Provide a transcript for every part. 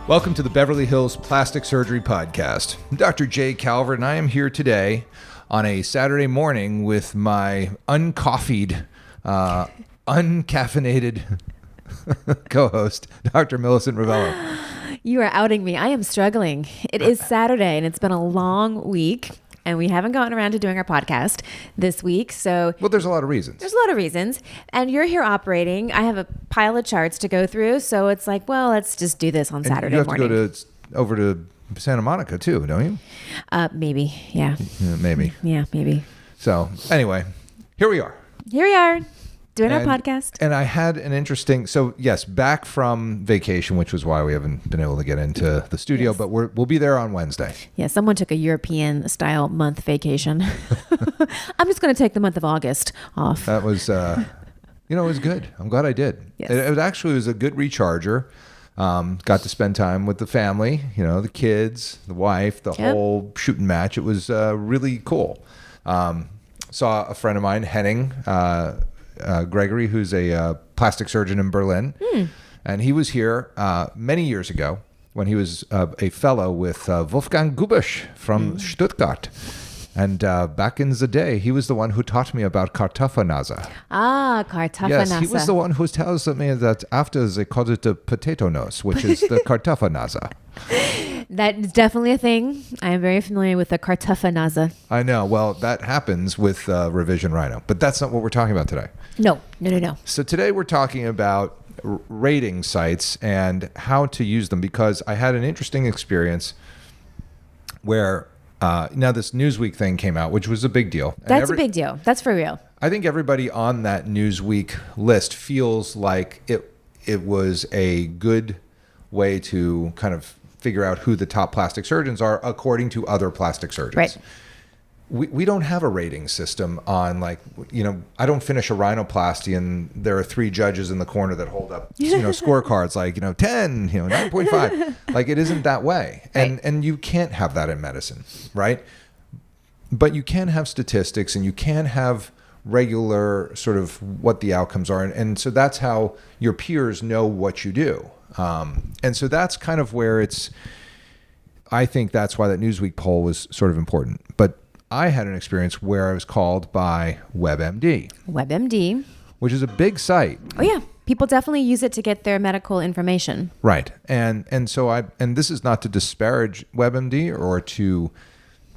Welcome to the Beverly Hills Plastic Surgery Podcast. I'm Dr. J. Calvert, and I am here today on a Saturday morning with my uncoffeed, uncaffeinated co-host, Dr. Millicent Rovelo. You are outing me. I am struggling. It is Saturday, and it's been a long week, and we haven't gotten around to doing our podcast this week. So, Well, there's a lot of reasons. there's a lot of reasons. And you're here operating. I have a pile of charts to go through. So it's like, well, let's just do this on Saturday you have morning. to go over to Santa Monica too, don't you? Maybe. Yeah. Maybe. Yeah, maybe. So anyway, here we are. Here we are doing our podcast. And I had an interesting, so yes, back from vacation, which was why we haven't been able to get into the studio, Yes. but we'll be there on Wednesday. Yeah, someone took a European style month vacation. I'm just going to take the month of August off. That was, it was good. I'm glad I did. Yes. It actually was a good recharger. Got to spend time with the family, the kids, the wife, the whole shooting match. It was really cool. Saw a friend of mine, Henning, Gregory, who's a plastic surgeon in Berlin. And he was here many years ago when he was a fellow with Wolfgang Gubisch from Stuttgart. And back in the day, he was the one who taught me about Kartoffelnase. Ah, Kartoffelnase. Yes, he was the one who tells me that after they called it the potato nose, which is the Kartoffelnase. That is definitely a thing. I am very familiar with the Kartoffelnase. I know. Well, that happens with revision rhino, but that's not what we're talking about today. No. So today we're talking about rating sites and how to use them, because I had an interesting experience where now this Newsweek thing came out, which was a big deal. That's a big deal. That's for real. I think everybody on that Newsweek list feels like it was a good way to kind of figure out who the top plastic surgeons are according to other plastic surgeons. Right. We don't have a rating system on, like, I don't finish a rhinoplasty and there are 3 judges in the corner that hold up, scorecards like, 10, 9.5. Like, it isn't that way. Right. And you can't have that in medicine, right? But you can have statistics and you can have regular sort of what the outcomes are. And so that's how your peers know what you do. And so that's kind of where I think that's why that Newsweek poll was sort of important. But I had an experience where I was called by WebMD. WebMD. Which is a big site. Oh, yeah. People definitely use it to get their medical information. Right. And so this is not to disparage WebMD or to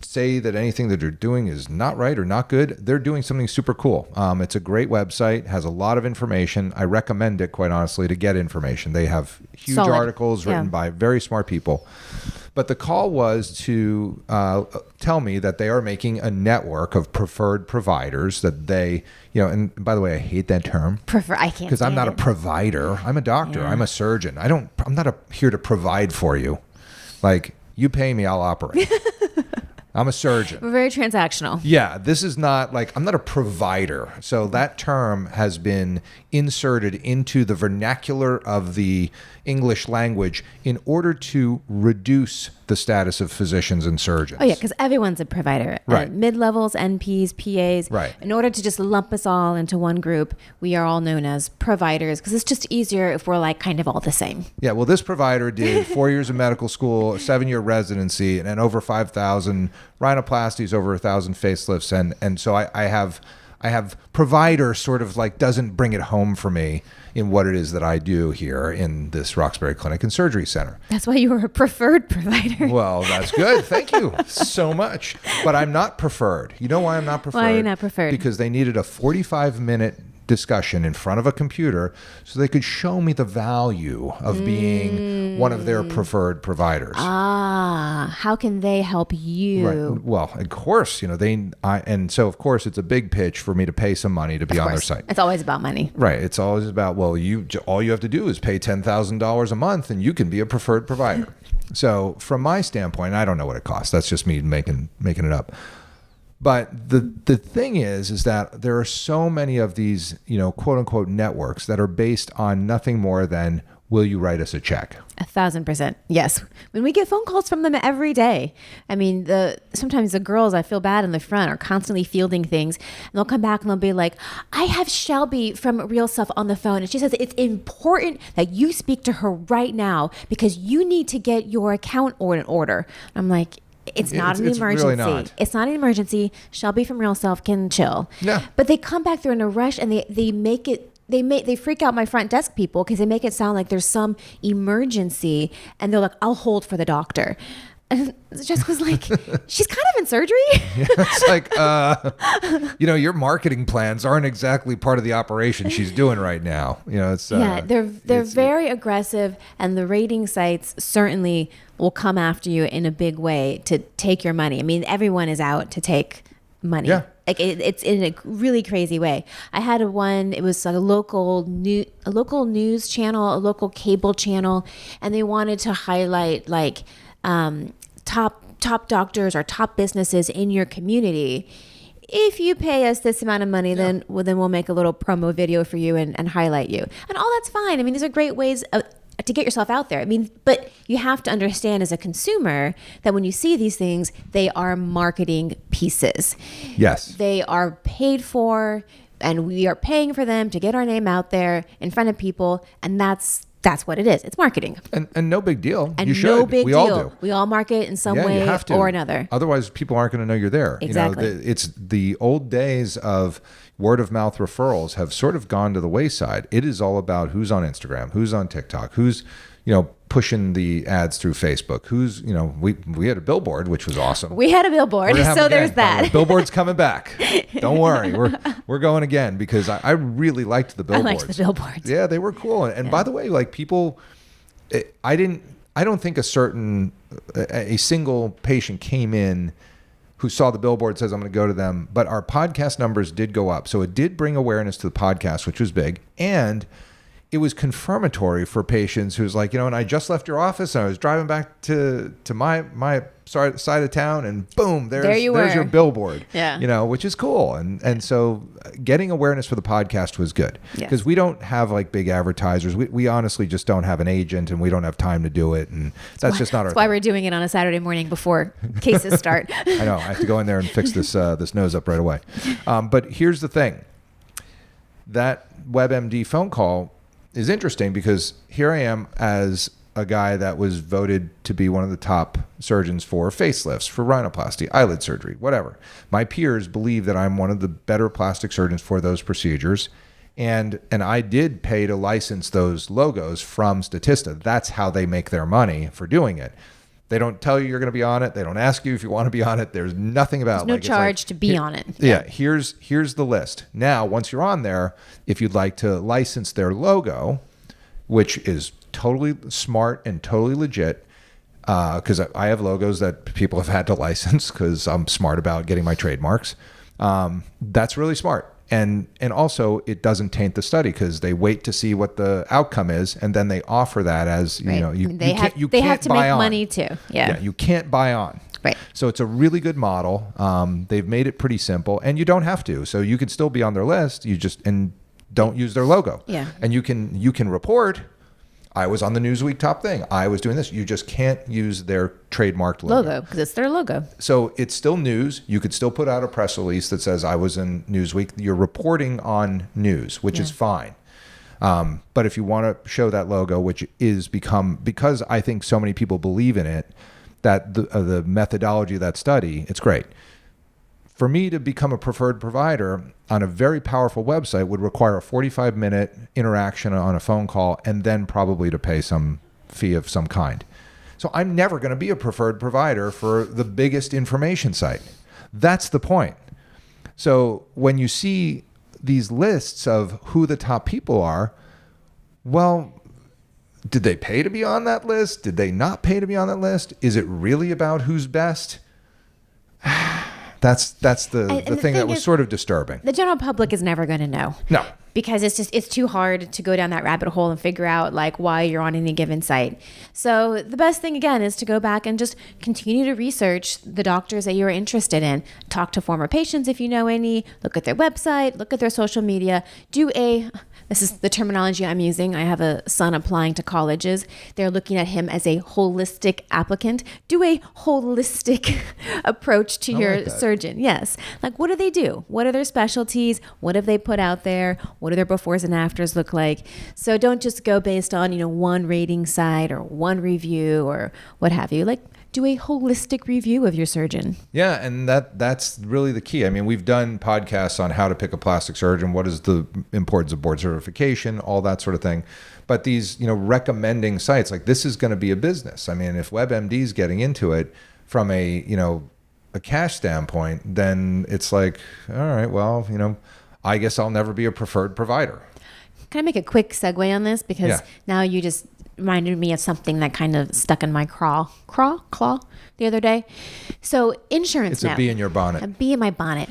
say that anything that they're doing is not right or not good. They're doing something super cool. It's a great website, has a lot of information. I recommend it, quite honestly, to get information. They have huge articles written by very smart people. But the call was to tell me that they are making a network of preferred providers that they, and by the way, I hate that term. I can't. Because I'm not a provider. I'm a doctor. I'm a surgeon. I'm not here to provide for you. Like, you pay me, I'll operate. I'm a surgeon. We're very transactional. Yeah, this is not like, I'm not a provider. So that term has been inserted into the vernacular of the English language in order to reduce the status of physicians and surgeons. Oh, yeah, because everyone's a provider. Right. Mid-levels, NPs, PAs. Right. In order to just lump us all into one group, we are all known as providers, because it's just easier if we're like kind of all the same. Yeah, well, this provider did 4 years of medical school, a 7-year residency, and over 5,000 rhinoplasties, over 1,000 facelifts. And so I have provider sort of like doesn't bring it home for me in what it is that I do here in this Roxbury Clinic and Surgery Center. That's why you were a preferred provider. Well, that's good. Thank you so much. But I'm not preferred. You know why I'm not preferred? Why are you not preferred? Because they needed a 45-minute discussion in front of a computer so they could show me the value of being one of their preferred providers. How can they help you? Right. Well, of course, and so of course it's a big pitch for me to pay some money to be on their site. It's always about money. Right. It's always about, well, all you have to do is pay $10,000 a month and you can be a preferred provider. So from my standpoint, I don't know what it costs. That's just me making it up. But the thing is that there are so many of these, quote unquote networks that are based on nothing more than will you write us a check? 1,000%. Yes. When we get phone calls from them every day. I mean, sometimes the girls, I feel bad in the front, are constantly fielding things. And they'll come back and they'll be like, I have Shelby from Real Self on the phone. And she says, it's important that you speak to her right now because you need to get your account in order. I'm like, it's not an emergency. Really not. It's not an emergency. Shelby from Real Self can chill. Yeah. But they come back, they're in a rush, and they freak out my front desk people because they make it sound like there's some emergency, and they're like, I'll hold for the doctor. And Jessica's like, she's kind of in surgery. Yeah, it's like, your marketing plans aren't exactly part of the operation she's doing right now. It's they're very aggressive, and the rating sites certainly will come after you in a big way to take your money. I mean, everyone is out to take money. Yeah. Like it's in a really crazy way. I had one, it was a local news channel, a local cable channel, and they wanted to highlight like top doctors or top businesses in your community. If you pay us this amount of money, then we'll make a little promo video for you and highlight you. And all that's fine. I mean, these are great ways to get yourself out there. I mean, but you have to understand as a consumer that when you see these things, they are marketing pieces. Yes. They are paid for, and we are paying for them to get our name out there in front of people. And that's what it is. It's marketing. And no big deal. And you should. No big we deal. all do. We all market in some way or another. Otherwise, people aren't going to know you're there. Exactly. It's the old days of word of mouth referrals have sort of gone to the wayside. It is all about who's on Instagram, who's on TikTok, who's pushing the ads through Facebook. Who's we had a billboard, which was awesome. We had a billboard, so there's that. Billboard's coming back. Don't worry, we're going again because I really liked the billboards. I liked the billboards. Yeah, they were cool. And by the way, like people, I don't think a single patient came in who saw the billboard says I'm going to go to them, but our podcast numbers did go up. So it did bring awareness to the podcast, which was big. And it was confirmatory for patients who's like, and I just left your office and I was driving back to my side of town and boom, there's your billboard, which is cool. And so getting awareness for the podcast was good because we don't have like big advertisers. We honestly just don't have an agent and we don't have time to do it. And that's just not our That's why we're doing it on a Saturday morning before cases start. I know. I have to go in there and fix this nose up right away. But here's the thing. That WebMD phone call is interesting because here I am as a guy that was voted to be one of the top surgeons for facelifts, for rhinoplasty, eyelid surgery, whatever. My peers believe that I'm one of the better plastic surgeons for those procedures. And I did pay to license those logos from Statista. That's how they make their money for doing it. They don't tell you you're going to be on it. They don't ask you if you want to be on it. There's nothing about There's no charge to be on it. Yeah. Here's the list. Now, once you're on there, if you'd like to license their logo, which is totally smart and totally legit, because I have logos that people have had to license because I'm smart about getting my trademarks. That's really smart. And also, it doesn't taint the study because they wait to see what the outcome is, and then they offer that as they can't have to make money too. Yeah, you can't buy on. Right. So it's a really good model. They've made it pretty simple, and you don't have to. So you can still be on their list. You just don't use their logo. Yeah. And you can report. I was on the Newsweek top thing. I was doing this. You just can't use their trademarked logo because it's their logo. So it's still news. You could still put out a press release that says I was in Newsweek. You're reporting on news, which is fine. But if you want to show that logo, which is because I think so many people believe in it, that the methodology of that study, it's great. For me to become a preferred provider on a very powerful website would require a 45-minute interaction on a phone call and then probably to pay some fee of some kind. So I'm never going to be a preferred provider for the biggest information site. That's the point. So when you see these lists of who the top people are, well, did they pay to be on that list? Did they not pay to be on that list? Is it really about who's best? That's the thing that was sort of disturbing. The general public is never going to know. No. because it's too hard to go down that rabbit hole and figure out like why you're on any given site. So the best thing again is to go back and just continue to research the doctors that you're interested in. Talk to former patients if you know any, look at their website, look at their social media, this is the terminology I'm using. I have a son applying to colleges. They're looking at him as a holistic applicant. Do a holistic approach to your surgeon. Yes. Like, what do they do? What are their specialties? What have they put out there? What do their befores and afters look like? So don't just go based on, one rating site or one review or what have you. Like, do a holistic review of your surgeon. Yeah, and that's really the key. I mean, we've done podcasts on how to pick a plastic surgeon, what is the importance of board certification, all that sort of thing. But these, recommending sites, like this is going to be a business. I mean, if WebMD is getting into it from a cash standpoint, then it's like, all right, well, I guess I'll never be a preferred provider. Can I make a quick segue on this? Because now you just reminded me of something that kind of stuck in my claw the other day. So insurance It's a bee in your bonnet. A bee in my bonnet.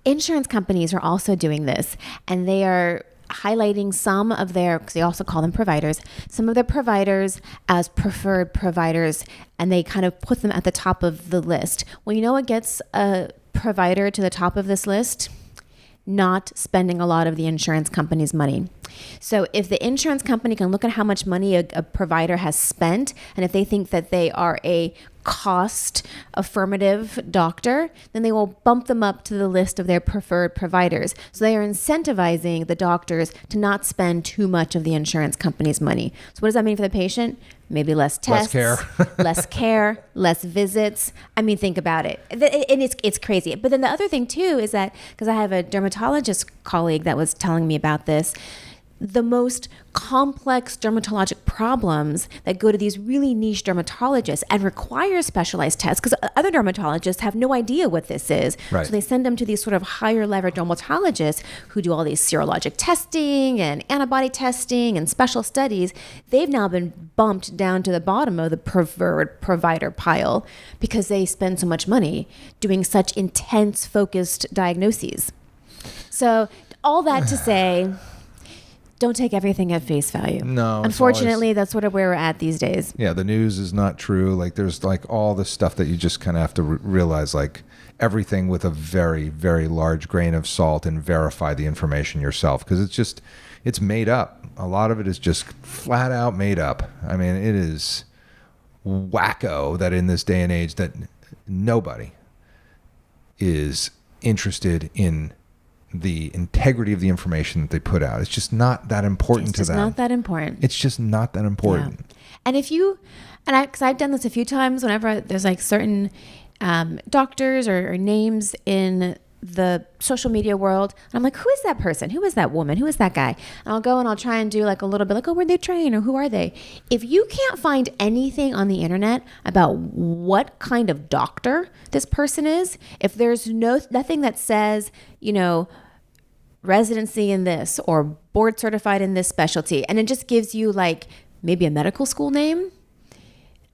Insurance companies are also doing this, and they are highlighting some of their, because they also call them providers, some of their providers as preferred providers, and they kind of put them at the top of the list. Well, you know what gets a provider to the top of this list? Not spending a lot of the insurance company's money. So if the insurance company can look at how much money a provider has spent, and if they think that they are a cost affirmative doctor, then they will bump them up to the list of their preferred providers. So they are incentivizing the doctors to not spend too much of the insurance company's money. So what does that mean for the patient? Maybe less tests, less care, less visits. I mean, think about it. And it's crazy. But then the other thing too is that, because I have a dermatologist colleague that was telling me about this, the most complex dermatologic problems that go to these really niche dermatologists and require specialized tests, because other dermatologists have no idea what this is. Right. So they send them to these sort of higher level dermatologists who do all these serologic testing and antibody testing and special studies. They've now been bumped down to the bottom of the preferred provider pile because they spend so much money doing such intense focused diagnoses. So all that to say, don't take everything at face value. No. Unfortunately, that's sort of where we're at these days. Yeah, the news is not true. Like there's like all this stuff that you just kind of have to realize, like everything with a very, very large grain of salt, and verify the information yourself, because it's made up. A lot of it is just flat out made up. I mean, it is wacko that in this day and age that nobody is interested in the integrity of the information that they put out. It's just not that important to them. It's not that important. It's just not that important. Yeah. And because I've done this a few times, whenever there's like certain doctors or names in the social media world, and I'm like, who is that person? Who is that woman? Who is that guy? And I'll go and I'll try and do like a little bit like, oh, where'd they train, or who are they? If you can't find anything on the internet about what kind of doctor this person is, if there's nothing that says, residency in this or board certified in this specialty, and it just gives you like maybe a medical school name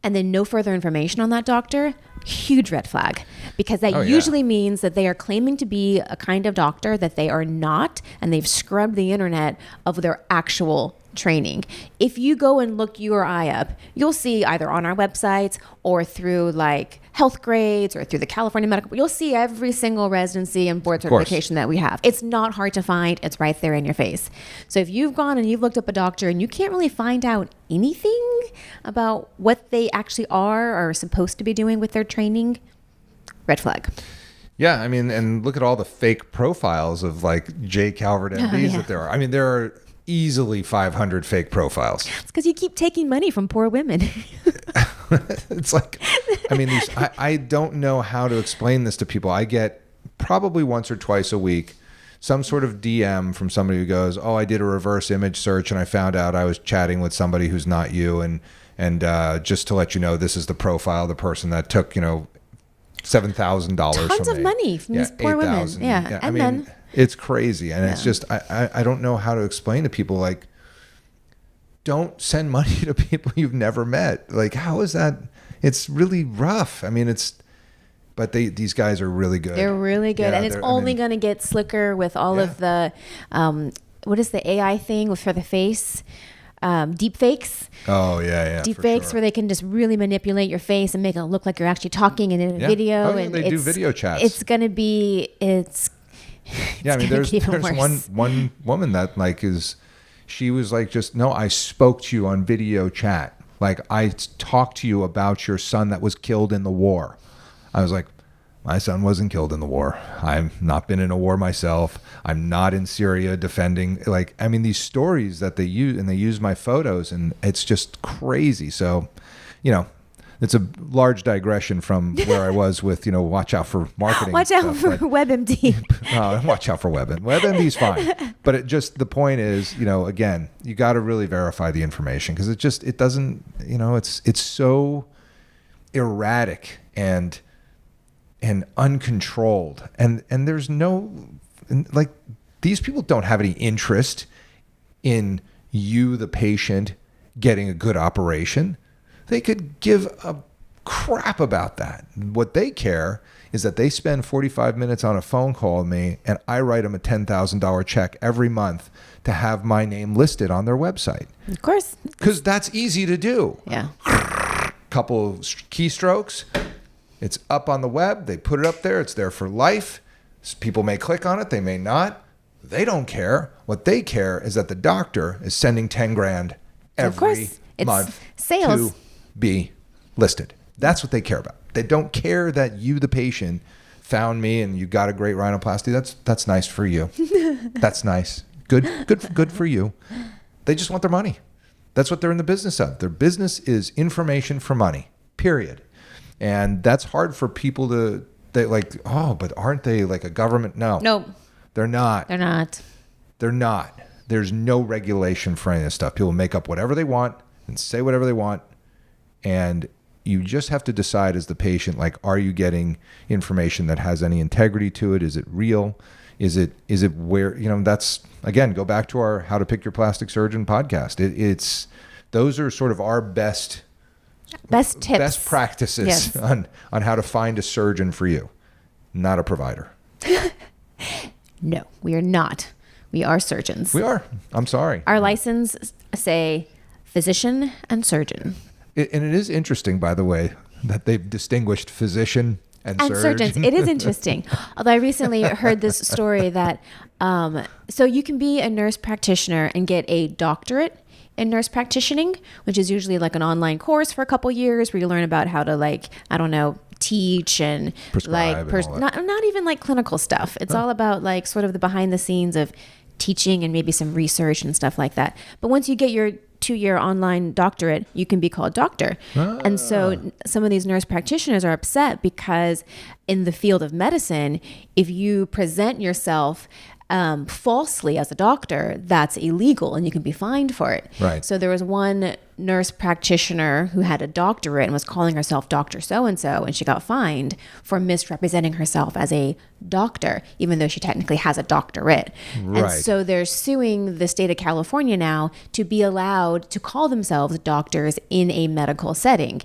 and then no further information on that doctor, huge red flag, because that usually means that they are claiming to be a kind of doctor that they are not, and they've scrubbed the internet of their actual training. If you go and look your eye up, you'll see either on our websites or through like Health Grades or through the California Medical, you'll see every single residency and board certification that we have. It's not hard to find. It's right there in your face. So if you've gone and you've looked up a doctor and you can't really find out anything about what they actually are or are supposed to be doing with their training, red flag. Yeah, I mean, and look at all the fake profiles of like J. Calvert MDs that there are. I mean, there are easily 500 fake profiles. It's because you keep taking money from poor women. It's like, I mean, I don't know how to explain this to people. I get probably once or twice a week some sort of DM from somebody who goes, oh, I did a reverse image search and I found out I was chatting with somebody who's not you. And just to let you know, this is the profile of the person that took, $7,000 tons of money from these poor women. Yeah. I mean, then it's crazy. And it's just, I don't know how to explain to people, like, don't send money to people you've never met. Like, how is that? It's really rough. I mean, But these guys are really good. They're really good. Yeah, and it's only going to get slicker with all of the, what is the AI thing for the face? Deep fakes. Oh, yeah. Deep fakes where they can just really manipulate your face and make it look like you're actually talking in a video. Oh, yeah, and they do video chats. It's going to be, yeah, I mean, there's one woman that like she was like, no, I spoke to you on video chat. Like, I talked to you about your son that was killed in the war. I was like, my son wasn't killed in the war. I've not been in a war myself. I'm not in Syria defending. Like, I mean, these stories that they use, and they use my photos, and it's just crazy. So, it's a large digression from where I was with, watch out for marketing. Watch out for WebMD. Watch out for WebMD. WebMD's fine. But the point is, again, you got to really verify the information, because it doesn't, it's so erratic and uncontrolled. And there's like, these people don't have any interest in you, the patient, getting a good operation. They could give a crap about that. What they care is that they spend 45 minutes on a phone call with me, and I write them a $10,000 check every month to have my name listed on their website. Of course. Because that's easy to do. Yeah. Couple of keystrokes. It's up on the web. They put it up there. It's there for life. People may click on it. They may not. They don't care. What they care is that the doctor is sending 10 grand every month sales. to be listed. That's what they care about. They don't care that you, the patient, found me and you got a great rhinoplasty. That's nice for you. That's nice. Good for you. They just want their money. That's what they're in the business of. Their business is information for money, period. And that's hard for people to, but aren't they like a government? No. Nope. They're not. They're not. There's no regulation for any of this stuff. People make up whatever they want and say whatever they want. And you just have to decide as the patient, like, are you getting information that has any integrity to it? Is it real? Is it where, that's, again, go back to our How to Pick Your Plastic Surgeon podcast. It's those are sort of our best tips, best practices, yes, on how to find a surgeon for you, not a provider. No, we are not. We are surgeons. We are. I'm sorry. Our license say physician and surgeon. And it is interesting, by the way, that they've distinguished physician and surgeons. It is interesting. Although I recently heard this story that, so you can be a nurse practitioner and get a doctorate in nurse practitioning, which is usually like an online course for a couple years where you learn about how to teach and prescribe not even like clinical stuff. It's all about like sort of the behind the scenes of teaching and maybe some research and stuff like that. But once you get your 2-year online doctorate, you can be called doctor. And so some of these nurse practitioners are upset because in the field of medicine, if you present yourself falsely as a doctor, that's illegal and you can be fined for it. Right. So there was one nurse practitioner who had a doctorate and was calling herself Dr. So-and-so, and she got fined for misrepresenting herself as a doctor, even though she technically has a doctorate. Right. And so they're suing the state of California now to be allowed to call themselves doctors in a medical setting.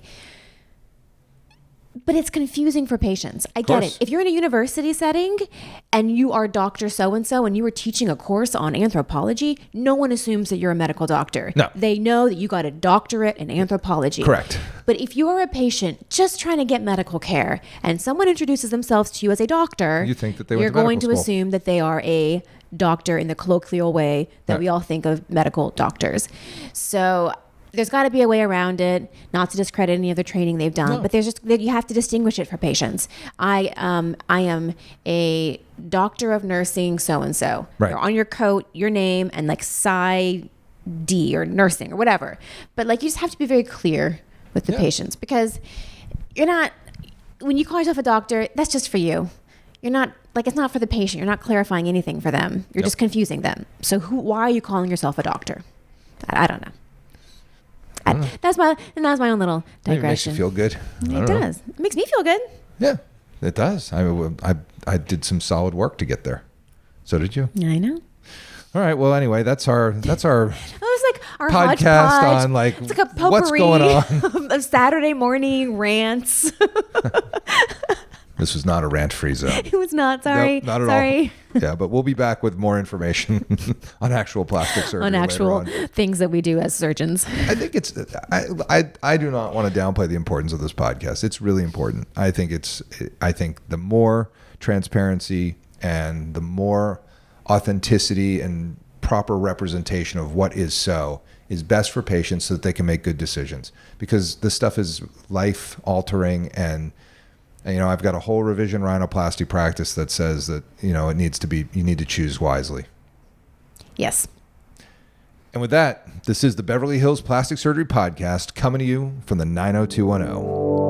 But it's confusing for patients. I get it. If you're in a university setting and you are Dr. So-and-so and you were teaching a course on anthropology, no one assumes that you're a medical doctor. No. They know that you got a doctorate in anthropology. Correct. But if you are a patient just trying to get medical care and someone introduces themselves to you as a doctor, you think that they went you're to medical going to school. assume that they are a doctor in the colloquial way that we all think of medical doctors. So there's got to be a way around it, not to discredit any of the training they've done, but you have to distinguish it for patients. I am a doctor of nursing so-and-so. Right. Or on your coat, your name, and like Psy D or nursing or whatever. But like, you just have to be very clear with the patients, because you're not, when you call yourself a doctor, that's just for you. You're not, like, it's not for the patient. You're not clarifying anything for them. You're just confusing them. So why are you calling yourself a doctor? I don't know. That's my own little digression. Maybe it makes you feel good. It does. It makes me feel good. Yeah, it does. I did some solid work to get there. So did you. I know. All right. Well, anyway, that's our It was like our podcast hodgepodge. on like It's like a potpourri what's going on of Saturday morning rants. This was not a rant-free zone. It was not. Sorry. Nope, not at Sorry. all. Yeah, but we'll be back with more information on actual plastic surgery. On actual things that we do as surgeons. I think I do not want to downplay the importance of this podcast. It's really important. I think the more transparency and the more authenticity and proper representation of what is best for patients so that they can make good decisions, because this stuff is life altering. And I've got a whole revision rhinoplasty practice that says that, you need to choose wisely. Yes. And with that, this is the Beverly Hills Plastic Surgery Podcast, coming to you from the 90210.